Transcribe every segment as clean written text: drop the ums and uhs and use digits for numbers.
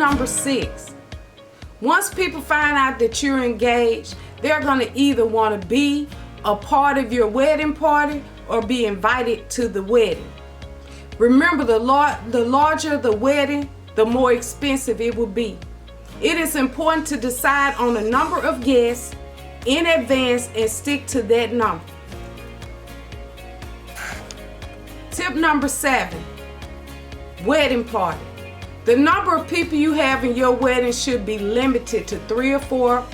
number 6. Once people find out that you're engaged, they're going to either want to be a part of your wedding party or be invited to the wedding. Remember, the larger the wedding, the more expensive it will be. It is important to decide on the number of guests in advance and stick to that number. Tip number 7, wedding party. The number of people you have in your wedding should be limited to 3 or 4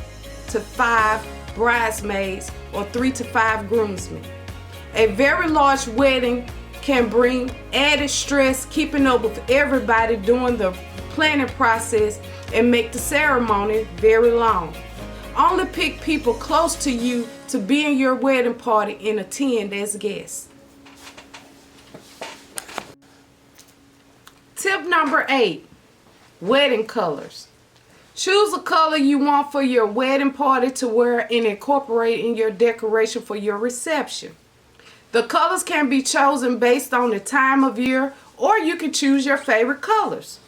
to 5 bridesmaids or 3 to 5 groomsmen. A very large wedding can bring added stress keeping up with everybody during the planning process and make the ceremony very long. Only pick people close to you to be in your wedding party and attend as guests. Tip number 8, wedding colors. Choose a color you want for your wedding party to wear and incorporate in your decoration for your reception. The colors can be chosen based on the time of year, or you can choose your favorite colors.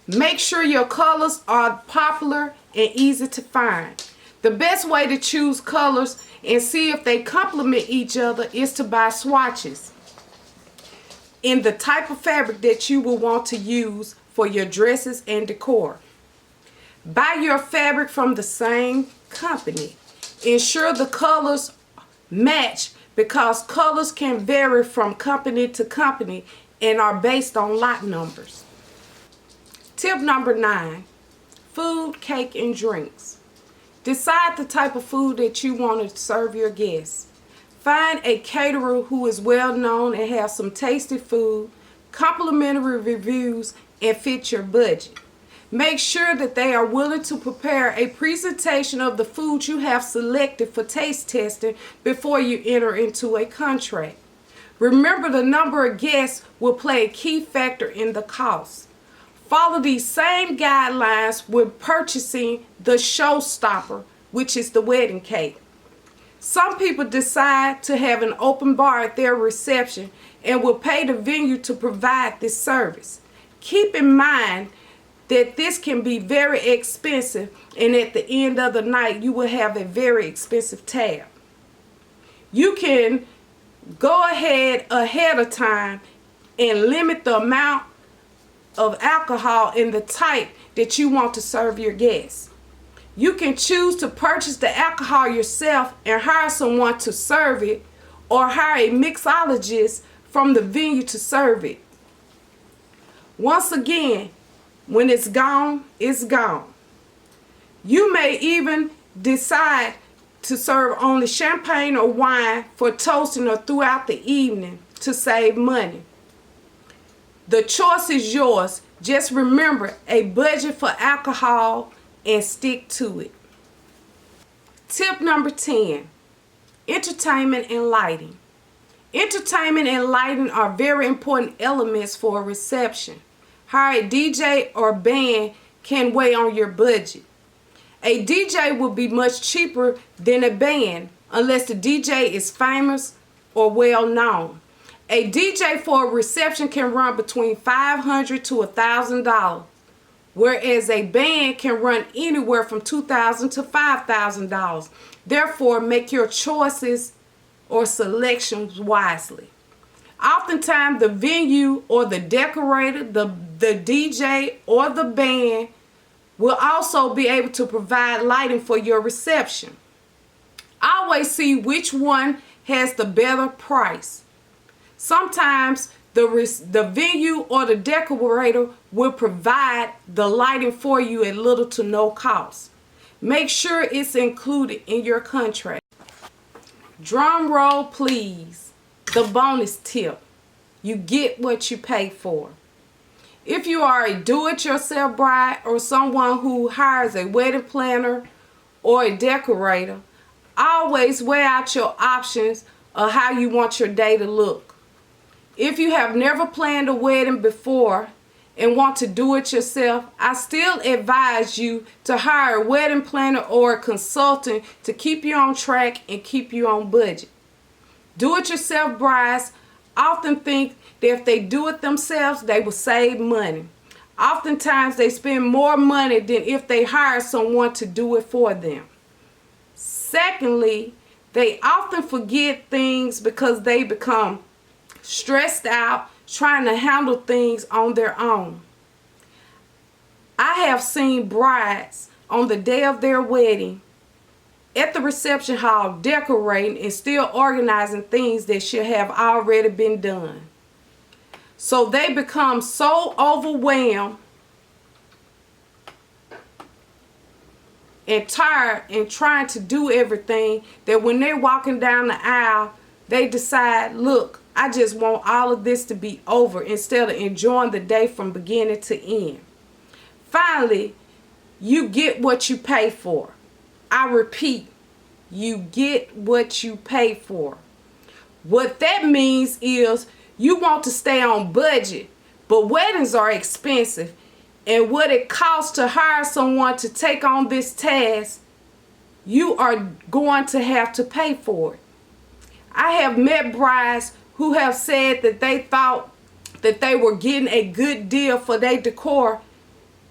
Make sure your colors are popular and easy to find. The best way to choose colors and see if they complement each other is to buy swatches in the type of fabric that you will want to use for your dresses and decor. Buy your fabric from the same company. Ensure the colors match because colors can vary from company to company and are based on lot numbers. Tip number 9, food, cake, and drinks. Decide the type of food that you want to serve your guests. Find a caterer who is well known and has some tasty food, complimentary reviews, and fit your budget. Make sure that they are willing to prepare a presentation of the food you have selected for taste testing before you enter into a contract. Remember, the number of guests will play a key factor in the cost. Follow these same guidelines when purchasing the showstopper, which is the wedding cake. Some people decide to have an open bar at their reception and will pay the venue to provide this service. Keep in mind that this can be very expensive, and at the end of the night you will have a very expensive tab. You can go ahead of time and limit the amount of alcohol and the type that you want to serve your guests. You can choose to purchase the alcohol yourself and hire someone to serve it, or hire a mixologist from the venue to serve it. Once again, when it's gone, it's gone. You may even decide to serve only champagne or wine for toasting or throughout the evening to save money. The choice is yours. Just remember a budget for alcohol and stick to it. Tip number 10, entertainment and lighting. Entertainment and lighting are very important elements for a reception. Hire a DJ or band can weigh on your budget. A DJ will be much cheaper than a band unless the DJ is famous or well known. A DJ for a reception can run between $500 to $1,000, whereas a band can run anywhere from $2,000 to $5,000. Therefore, make your choices or selections wisely. Oftentimes, the venue or the decorator, the DJ or the band will also be able to provide lighting for your reception. Always see which one has the better price. Sometimes the venue or the decorator will provide the lighting for you at little to no cost. Make sure it's included in your contract. Drum roll please. The bonus tip. You get what you pay for. If you are a do-it-yourself bride or someone who hires a wedding planner or a decorator, always weigh out your options of how you want your day to look. If you have never planned a wedding before and want to do it yourself, I still advise you to hire a wedding planner or a consultant to keep you on track and keep you on budget. Do-it-yourself brides often think that if they do it themselves, they will save money. Oftentimes they spend more money than if they hire someone to do it for them. Secondly, they often forget things because they become stressed out trying to handle things on their own. I have seen brides on the day of their wedding at the reception hall decorating and still organizing things that should have already been done. So they become so overwhelmed and tired and trying to do everything that when they're walking down the aisle, they decide, look, I just want all of this to be over instead of enjoying the day from beginning to end. Finally, you get what you pay for. I repeat, you get what you pay for. What that means is you want to stay on budget, but weddings are expensive, and what it costs to hire someone to take on this task, you are going to have to pay for it. I have met brides who have said that they thought that they were getting a good deal for their decor,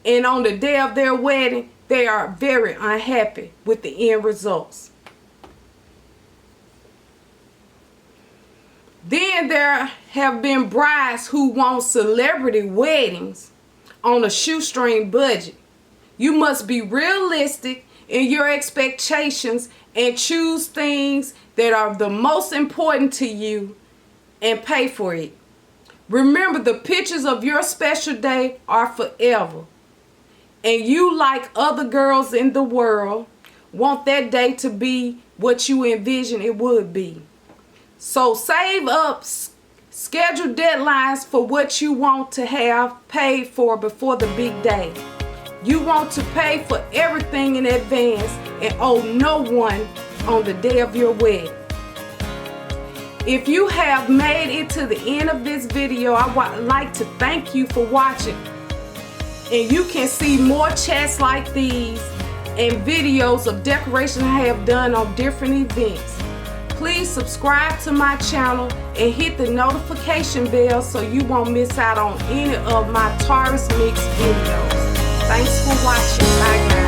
and on the day of their wedding, they are very unhappy with the end results. Then there have been brides who want celebrity weddings on a shoestring budget. You must be realistic in your expectations and choose things that are the most important to you and pay for it. Remember, the pictures of your special day are forever. And you, like other girls in the world, want that day to be what you envision it would be. So save up, schedule deadlines for what you want to have paid for before the big day. You want to pay for everything in advance and owe no one on the day of your wedding. If you have made it to the end of this video, I would like to thank you for watching. And you can see more chats like these and videos of decorations I have done on different events. Please subscribe to my channel and hit the notification bell so you won't miss out on any of my Taurus Mix videos. Thanks for watching. Bye guys.